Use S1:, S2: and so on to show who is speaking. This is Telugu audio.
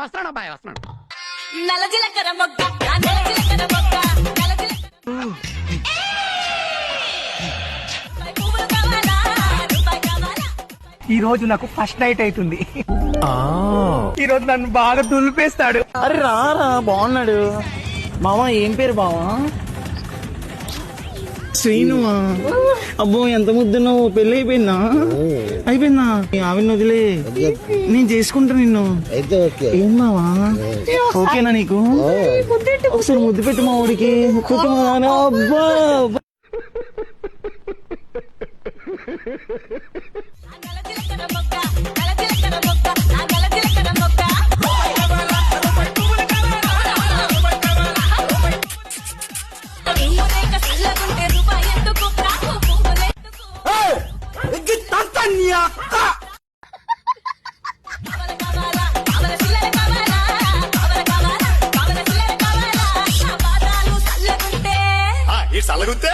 S1: వస్తున్నాడు అబ్బాయి వస్తున్నాడు.
S2: నల్ల జీలకర్ర మొగ్గ నల్ల జీలకర్ర మొగ్గ నల్ల
S3: ఈ రోజు నాకు ఫస్ట్ నైట్ అవుతుంది. ఈ రోజు నన్ను బాగా దులిపేస్తాడు.
S4: అరే రారా బాగున్నాడు మామ. ఏం పేరు బావా? శ్రీనువా? అబ్బో ఎంత ముద్దున్నావు. పెళ్లి అయిపోయిందా? అయిపోయిందా? ఆవిడ వదిలే నేను చేసుకుంటా నిన్ను. ఏం మావా ఓకేనా నీకు? ఒకసారి ముద్దు పెట్టు మా ఊడికి. అబ్బా
S5: చల్లగుంటే